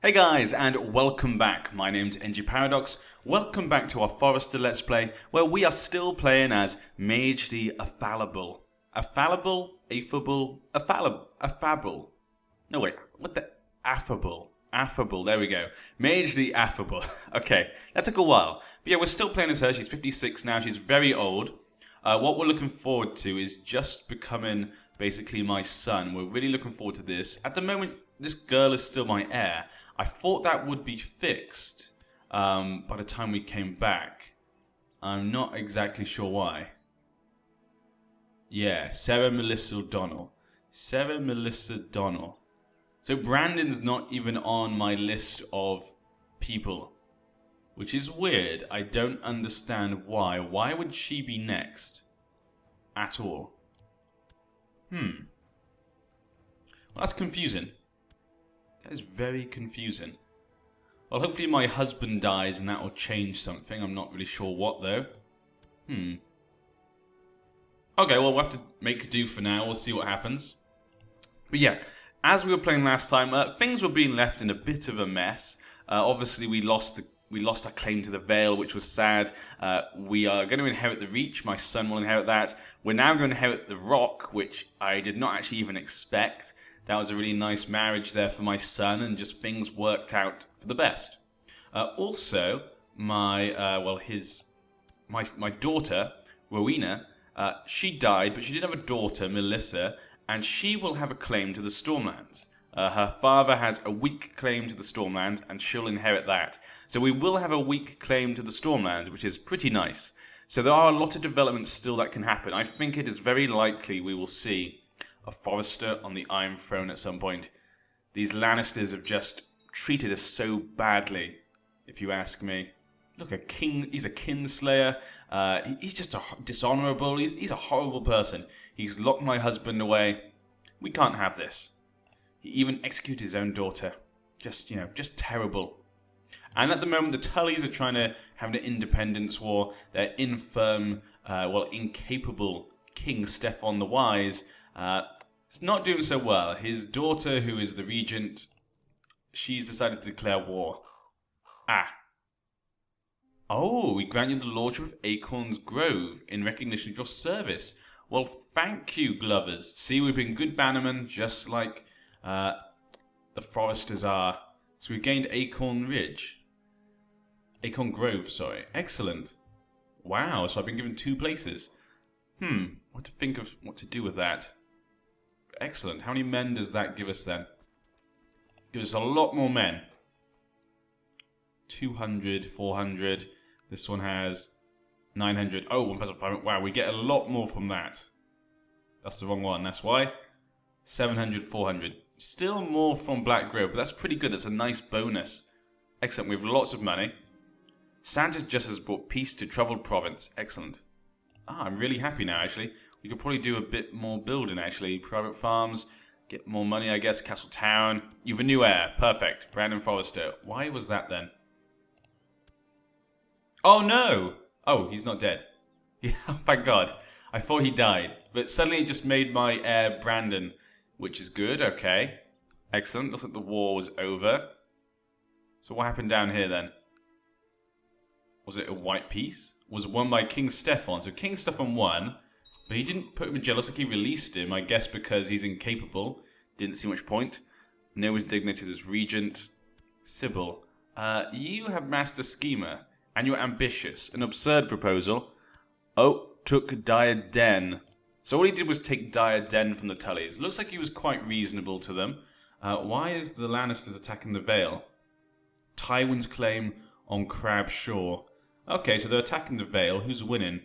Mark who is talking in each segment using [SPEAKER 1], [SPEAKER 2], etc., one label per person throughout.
[SPEAKER 1] Hey guys, and welcome back. My name's NG Paradox. Welcome back to our Forrester Let's Play, where we are still playing as Mage the Affallible. Affallible? Affable? Affable? No wait, what the? Affable. Affable, there we go. Mage the Affable. Okay, that took a while. But yeah, we're still playing as her. She's 56 now, she's very old. What we're looking forward to is just becoming basically my son. We're really looking forward to this. At the moment, this girl is still my heir. I thought that would be fixed by the time we came back. I'm not exactly sure why. Yeah, Sarah Melissa O'Donnell. Sarah Melissa O'Donnell. So Brandon's not even on my list of people, which is weird. I don't understand why. Why would she be next? At all. Well, that's confusing. That is very confusing. Well, hopefully my husband dies and that will change something. I'm not really sure what, though. Okay, well, we'll have to make do for now. We'll see what happens. But yeah, as we were playing last time, things were being left in a bit of a mess. Obviously, we lost our claim to the Vale, which was sad. We are going to inherit the Reach. My son will inherit that. We're now going to inherit the Rock, which I did not actually even expect. That was a really nice marriage there for my son, and just things worked out for the best. Also, my daughter, Rowena, she died, but she did have a daughter, Melissa, and she will have a claim to the Stormlands. Her father has a weak claim to the Stormlands, and she'll inherit that. So we will have a weak claim to the Stormlands, which is pretty nice. So there are a lot of developments still that can happen. I think it is very likely we will see a Forrester on the Iron Throne at some point. These Lannisters have just treated us so badly, if you ask me. Look, he's a kinslayer. He's just dishonorable. He's a horrible person. He's locked my husband away. We can't have this. He even executed his own daughter. Just terrible. And at the moment, the Tullys are trying to have an independence war. Their incapable King Stefan the Wise is not doing so well. His daughter, who is the regent, she's decided to declare war. Oh, we grant you the lordship of Acorn's Grove in recognition of your service. Well, thank you, Glovers. See, we've been good bannermen, just like the Forresters are. So we gained Acorn Grove, sorry. Excellent. Wow, so I've been given 2 places. What to think of what to do with that. Excellent. How many men does that give us then? Give us a lot more men. 200, 400. This one has 900. Oh, 1,500. Wow, we get a lot more from that. That's the wrong one. That's why. 700, 400. Still more from Black Grove, but that's pretty good. That's a nice bonus. Excellent. We have lots of money. Santa's just has brought peace to troubled province. Excellent. I'm really happy now, actually. We could probably do a bit more building, actually. Private farms, get more money, I guess. Castle Town. You have a new heir. Perfect. Brandon Forrester. Why was that, then? Oh, no! Oh, he's not dead. Yeah, thank God. I thought he died. But suddenly it just made my heir Brandon, which is good. Okay. Excellent. Looks like the war was over. So what happened down here, then? Was it a white peace? Was it won by King Stefan? So King Stefan won, but he didn't put him in jail. Looks like he released him, I guess because he's incapable. Didn't see much point. No one's designated as regent. Sybil, you have Master Schemer, and you're ambitious. An absurd proposal. Oh, took Dire Den. So all he did was take Dire Den from the Tullys. Looks like he was quite reasonable to them. Why is the Lannisters attacking the Vale? Tywin's claim on Crab Shore. Okay, so they're attacking the Vale. Who's winning?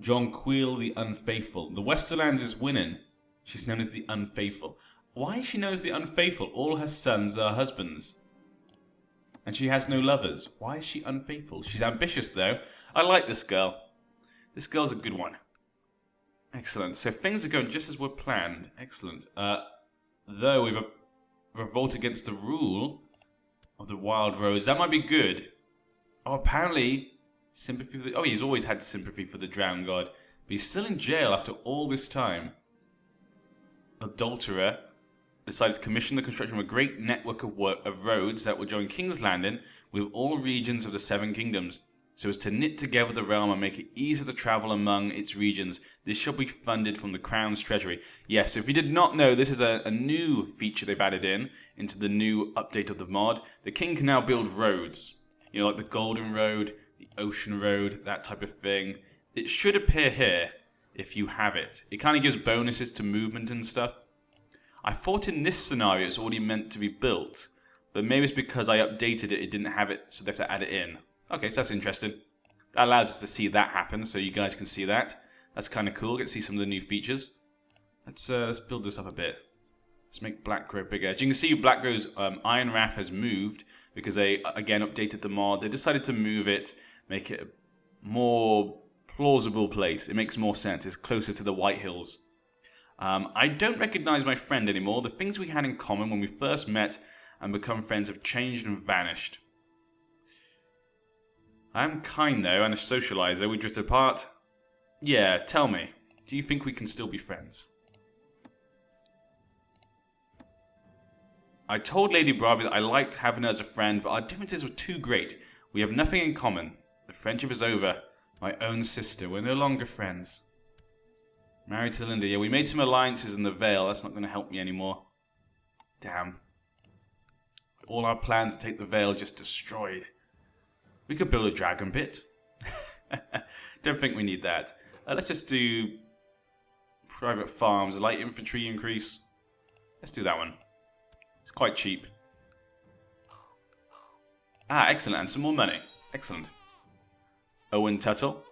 [SPEAKER 1] Jonquil the Unfaithful. The Westerlands is winning. She's known as the Unfaithful. Why is she known as the Unfaithful? All her sons are husbands. And she has no lovers. Why is she unfaithful? She's ambitious, though. I like this girl. This girl's a good one. Excellent. So things are going just as were planned. Excellent. Though we've a revolt against the rule of the Wild Rose. That might be good. Oh, apparently, sympathy for the... Oh, he's always had sympathy for the Drowned God. But he's still in jail after all this time. Adulterer. decided to commission the construction of a great network of roads that will join King's Landing with all regions of the Seven Kingdoms, so as to knit together the realm and make it easier to travel among its regions. This shall be funded from the Crown's treasury. Yes, so if you did not know, this is a new feature they've added into the new update of the mod. The king can now build roads, you know, like the Golden Road, the Ocean Road, that type of thing. It should appear here if you have it. It kind of gives bonuses to movement and stuff. I thought in this scenario it's already meant to be built, but maybe it's because I updated it, it didn't have it, so they have to add it in. Okay, so that's interesting. That allows us to see that happen, so you guys can see that. That's kind of cool. Get to see some of the new features. Let's build this up a bit. Let's make black grow bigger. As you can see, black grow's Iron Wrath has moved because they again updated the mod. They decided to move it, make it a more plausible place. It makes more sense. It's closer to the White Hills. I don't recognize my friend anymore. The things we had in common when we first met and become friends have changed and vanished. I am kind, though, and a socializer. We drift apart. Yeah, tell me. Do you think we can still be friends? I told Lady Barbie that I liked having her as a friend, but our differences were too great. We have nothing in common. The friendship is over. My own sister. We're no longer friends. Married to Linda. Yeah, we made some alliances in the Vale. That's not going to help me anymore. Damn. All our plans to take the Vale just destroyed. We could build a dragon pit. Don't think we need that. Let's just do private farms, light infantry increase. Let's do that one. It's quite cheap. Ah, excellent, and some more money. Excellent. Owen Tuttle.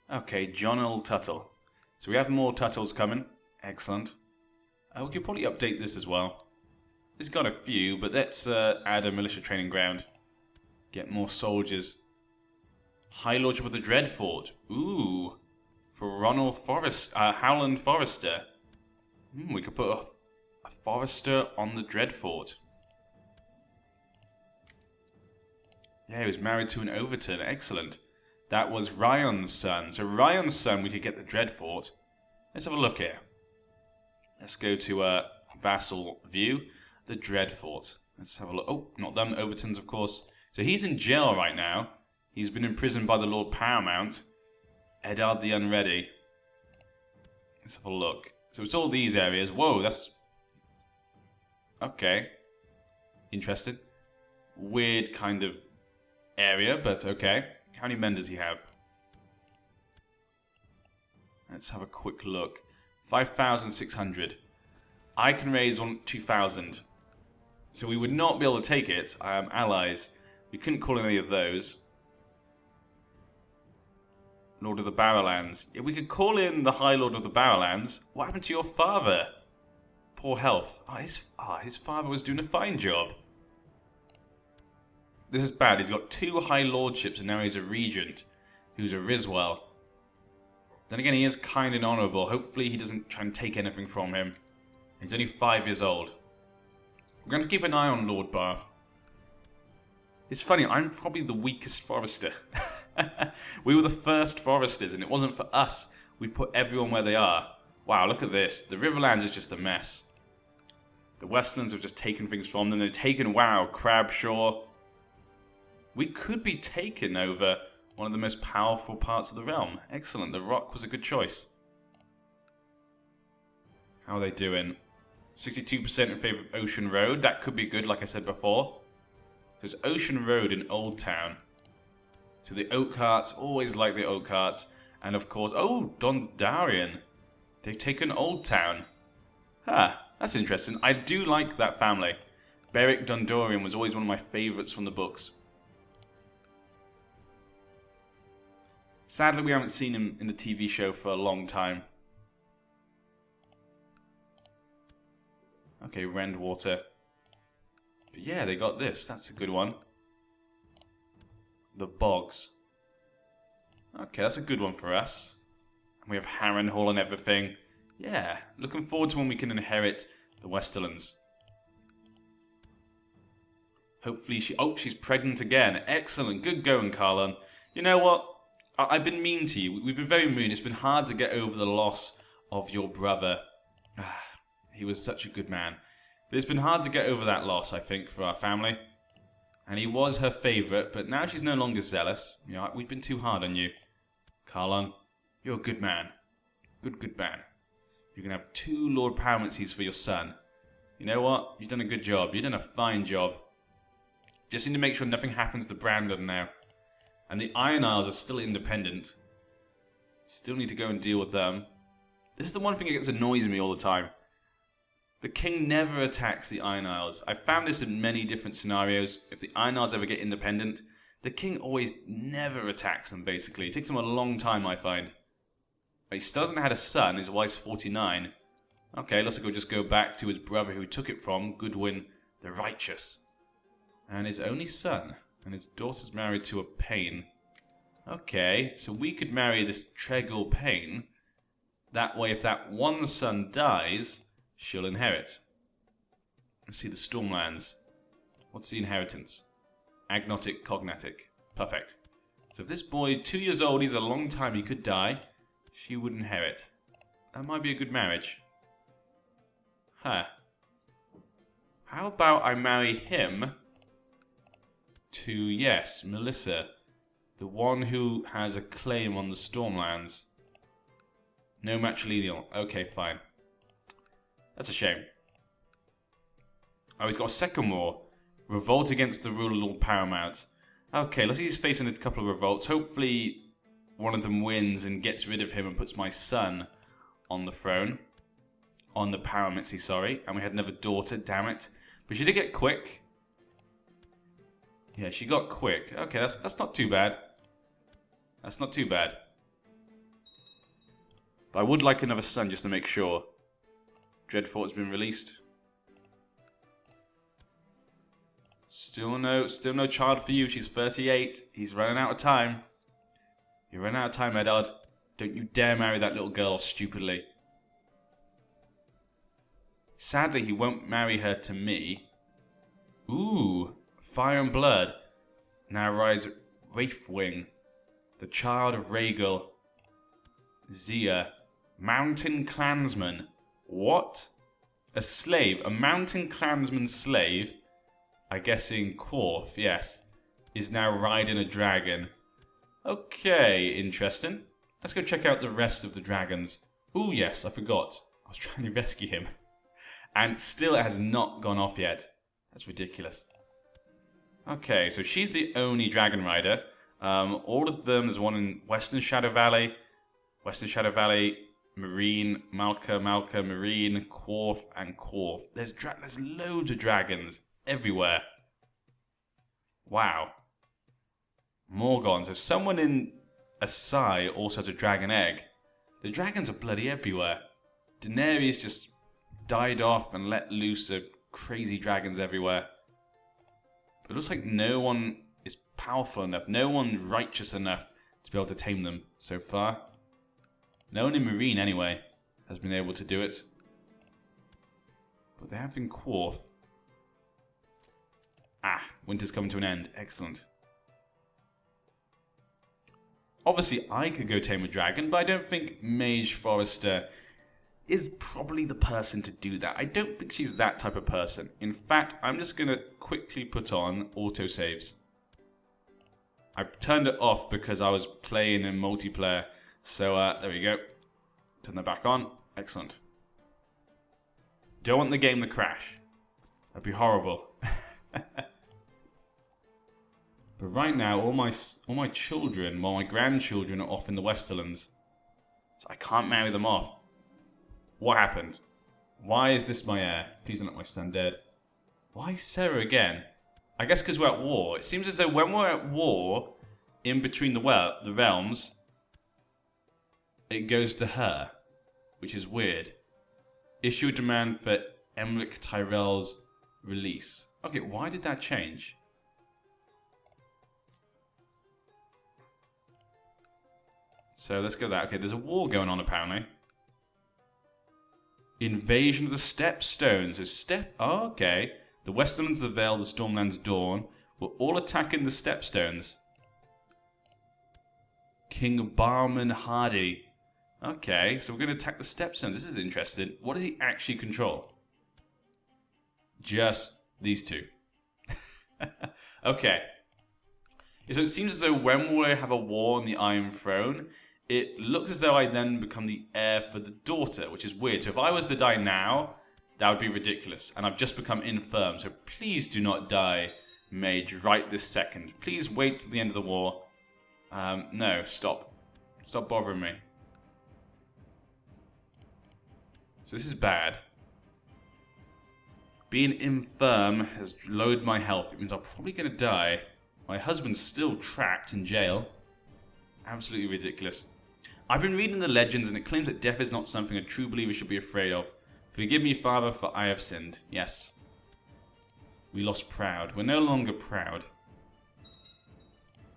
[SPEAKER 1] Okay, John L. Tuttle. So we have more Tuttles coming. Excellent. We could probably update this as well. It's got a few, but let's add a militia training ground. Get more soldiers. High Lordship of the Dreadfort. Ooh. For Ronald Howland Forrester. We could put a Forrester on the Dreadfort. Yeah, he was married to an Overton. Excellent. That was Ryan's son. So Ryan's son, we could get the Dreadfort. Let's have a look here. Let's go to vassal view. The Dreadfort. Let's have a look. Oh, not them. Overtons, of course. So he's in jail right now. He's been imprisoned by the Lord Paramount. Eddard the Unready. Let's have a look. So it's all these areas. Whoa, that's... Okay. Interesting. Weird kind of area, but okay. How many men does he have? Let's have a quick look. 5,600. I can raise 2,000. So we would not be able to take it. Allies. We couldn't call in any of those. Lord of the Barrowlands. Yeah, we could call in the High Lord of the Barrowlands. What happened to your father? Poor health. His father was doing a fine job. This is bad. He's got 2 High Lordships and now he's a Regent who's a Riswell. Then again, he is kind and honourable. Hopefully he doesn't try and take anything from him. He's only 5 years old. We're going to keep an eye on Lord Bath. It's funny, I'm probably the weakest Forrester. We were the first Forresters and it wasn't for us. We put everyone where they are. Wow, look at this. The Riverlands is just a mess. The Westlands have just taken things from them. They've taken, wow, Crabshaw. We could be taken over one of the most powerful parts of the realm. Excellent. The Rock was a good choice. How are they doing? 62% in favour of Ocean Road. That could be good, like I said before. There's Ocean Road in Old Town. So the Oak Carts, always like the Oak Carts. And of course, oh, Dondarian. They've taken Old Town. That's interesting. I do like that family. Beric Dondorian was always one of my favourites from the books. Sadly, we haven't seen him in the TV show for a long time. Okay, Rendwater. But yeah, they got this. That's a good one. The Bogs. Okay, that's a good one for us. And we have Harrenhal and everything. Yeah, looking forward to when we can inherit the Westerlands. Hopefully she's pregnant again. Excellent. Good going, Carlon. You know what? I've been mean to you. We've been very mean. It's been hard to get over the loss of your brother. He was such a good man. But it's been hard to get over that loss, I think, for our family. And he was her favourite, but now she's no longer zealous. You know, we've been too hard on you. Carlon, you're a good man. Good man. You can have 2 Lord Paramountcies for your son. You know what? You've done a good job. You've done a fine job. Just need to make sure nothing happens to Brandon now. And the Iron Isles are still independent. Still need to go and deal with them. This is the one thing that annoys me all the time. The king never attacks the Iron Isles. I've found this in many different scenarios. If the Iron Isles ever get independent, the king always never attacks them, basically. It takes him a long time, I find. He still hasn't had a son. His wife's 49. Okay, looks like we'll just go back to his brother who he took it from, Goodwin the Righteous. And his only son. And his daughter's married to a Payne. Okay, so we could marry this Treggle Payne. That way, if that one son dies, she'll inherit. Let's see the Stormlands. What's the inheritance? Agnotic, cognatic. Perfect. So if this boy, 2 years old, he's a long time, he could die, she would inherit. That might be a good marriage. Huh. How about I marry him to, yes, Melissa. The one who has a claim on the Stormlands. No matrilineal. Okay, fine. That's a shame. Oh, he's got a second war. Revolt against the ruler Lord Paramount. Okay, let's see, he's facing a couple of revolts. Hopefully one of them wins and gets rid of him and puts my son on the throne. On the Paramountcy, sorry. And we had another daughter, damn it. But she did get quick. Yeah, she got quick. Okay, that's not too bad. That's not too bad. But I would like another son just to make sure. Dreadfort has been released. Still no child for you. She's 38. He's running out of time. You're running out of time, Eddard. Don't you dare marry that little girl off stupidly. Sadly, he won't marry her to me. Ooh, Fire and Blood. Now rides Wraithwing, the child of Rhaegal. Zia, Mountain Clansman. What? A slave, a Mountain Clansman slave, I guess in Corf, yes, is now riding a dragon. Okay, interesting. Let's go check out the rest of the dragons. Ooh, yes, I forgot. I was trying to rescue him. And still it has not gone off yet. That's ridiculous. Okay, so she's the only dragon rider. All of them, there's one in Western Shadow Valley, Marine, Malka, Marine, Corf, and Corf. There's loads of dragons everywhere. Wow. Morgon. So someone in Asai also has a dragon egg. The dragons are bloody everywhere. Daenerys just died off and let loose crazy dragons everywhere. It looks like no one is powerful enough, no one righteous enough to be able to tame them so far. No one in Marine, anyway, has been able to do it. But they have been Quarth. Ah, winter's coming to an end. Excellent. Obviously, I could go tame a dragon, but I don't think Mage Forrester is probably the person to do that. I don't think she's that type of person. In fact, I'm just going to quickly put on autosaves. I turned it off because I was playing in multiplayer. So, there we go. Turn that back on. Excellent. Don't want the game to crash. That'd be horrible. But right now, all my children, well, my grandchildren are off in the Westerlands. So I can't marry them off. What happened? Why is this my heir? Please don't let my son dead. Why Sarah again? I guess because we're at war. It seems as though when we're at war, in between the realms, it goes to her, which is weird. Issue a demand for Emmerich Tyrell's release. Okay, why did that change? So let's go that. Okay, there's a war going on apparently. Invasion of the Stepstones. Oh, okay. The Westerlands, the Vale, the Stormlands, Dawn were all attacking the Stepstones. King Barman Hardy. Okay, so we're going to attack the stepstones. This is interesting. What does he actually control? Just these two. Okay. So it seems as though when we have a war on the Iron Throne, it looks as though I then become the heir for the daughter, which is weird. So if I was to die now, that would be ridiculous. And I've just become infirm, so please do not die, mage, right this second. Please wait till the end of the war. No, stop. Stop bothering me. So this is bad. Being infirm has lowered my health. It means I'm probably going to die. My husband's still trapped in jail. Absolutely ridiculous. I've been reading the legends and it claims that death is not something a true believer should be afraid of. Forgive me, Father, for I have sinned. Yes. We lost proud. We're no longer proud.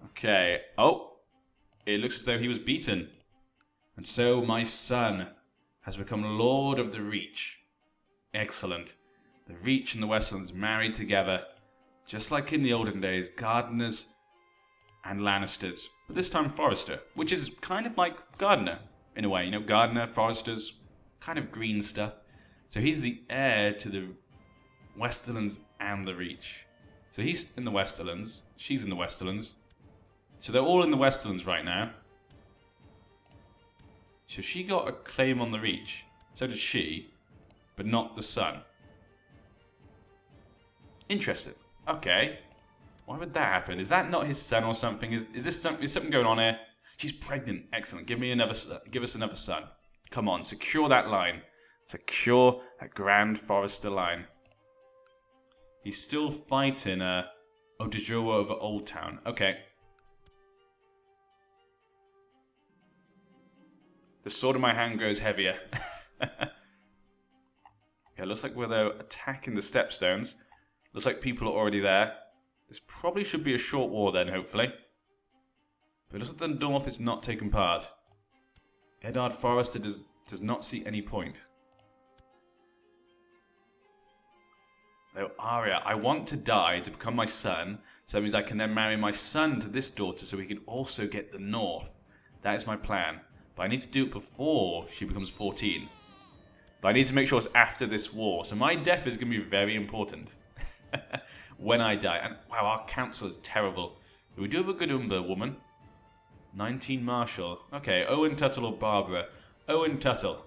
[SPEAKER 1] Okay. Oh. It looks as though he was beaten. And so my son has become Lord of the Reach. Excellent. The Reach and the Westlands married together. Just like in the olden days, Gardeners and Lannisters. But this time Forrester, which is kind of like Gardener, in a way. You know, Gardener, Forresters, kind of green stuff. So he's the heir to the Westerlands and the Reach. So he's in the Westerlands, she's in the Westerlands. So they're all in the Westerlands right now. So she got a claim on the Reach. So did she, but not the son. Interesting. Okay. Why would that happen? Is that not his son or something? Is something going on here? She's pregnant. Excellent. Give us another son. Come on, secure that line. Secure that Grand Forrester line. He's still fighting Odejoa over Old Town. Okay. The sword in my hand grows heavier. Yeah, looks like we're attacking the stepstones. Looks like people are already there. This probably should be a short war then, hopefully. But it looks like the North is not taking part. Eddard Forrester does not see any point. Though Arya, I want to die to become my son, so that means I can then marry my son to this daughter so we can also get the North. That is my plan. But I need to do it before she becomes 14. But I need to make sure it's after this war. So my death is going to be very important. When I die. And wow, our council is terrible. But we do have a good Umber woman. 19 Marshal. Okay, Owen Tuttle or Barbara. Owen Tuttle.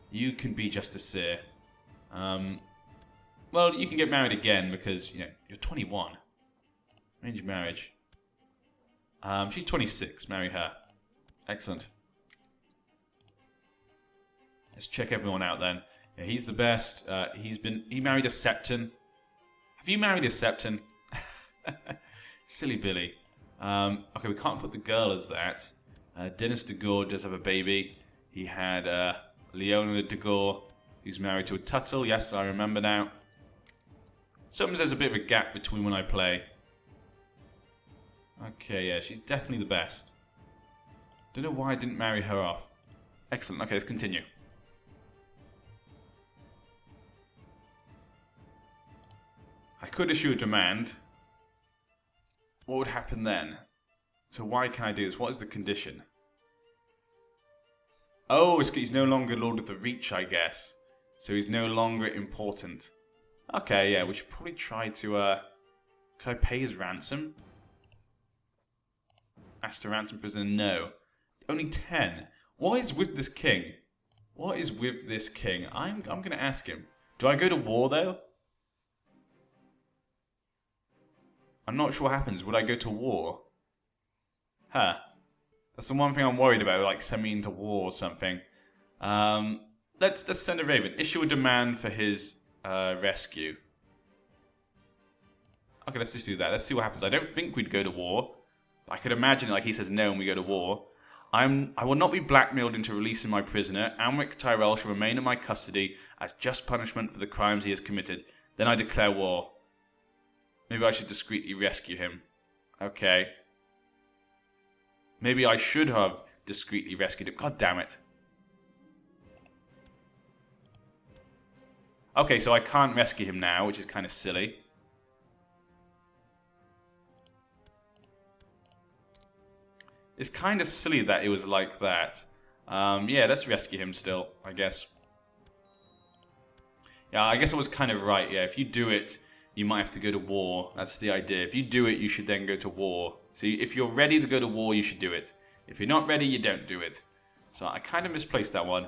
[SPEAKER 1] You can be Justice Seer. Well, you can get married again because, you know, you're 21. Arranged marriage. She's 26. Marry her. Excellent. Let's check everyone out then. Yeah, he's the best. He married a Septon. Have you married a Septon? Silly Billy. Okay, we can't put the girl as that. Dennis de Gore does have a baby. He had Leona de Gore, who's married to a Tuttle. Yes, I remember now. Sometimes there's a bit of a gap between when I play. Okay, yeah, she's definitely the best. Don't know why I didn't marry her off. Excellent. Okay, let's continue. I could issue a demand. What would happen then? So why can I do this? What is the condition? Oh, he's no longer Lord of the Reach, I guess. So he's no longer important. Okay, yeah, we should probably try to, Can I pay his ransom? Ask to ransom prisoner, no. Only 10. What is with this king? What is with this king? I'm going to ask him. Do I go to war, though? I'm not sure what happens. Would I go to war? Huh. That's the one thing I'm worried about, like send me into war or something. Let's send a raven. Issue a demand for his rescue. Okay, let's just do that. Let's see what happens. I don't think we'd go to war. I could imagine like he says no and we go to war. I will not be blackmailed into releasing my prisoner. Amric Tyrell shall remain in my custody as just punishment for the crimes he has committed. Then I declare war. Maybe I should discreetly rescue him. Okay. Maybe I should have discreetly rescued him. God damn it. Okay, so I can't rescue him now, which is kind of silly. It's kind of silly that it was like that. Yeah, let's rescue him still, I guess. Yeah, I guess I was kind of right. Yeah, if you do it, you might have to go to war. That's the idea. If you do it, you should then go to war. So if you're ready to go to war, you should do it. If you're not ready, you don't do it. So I kind of misplaced that one.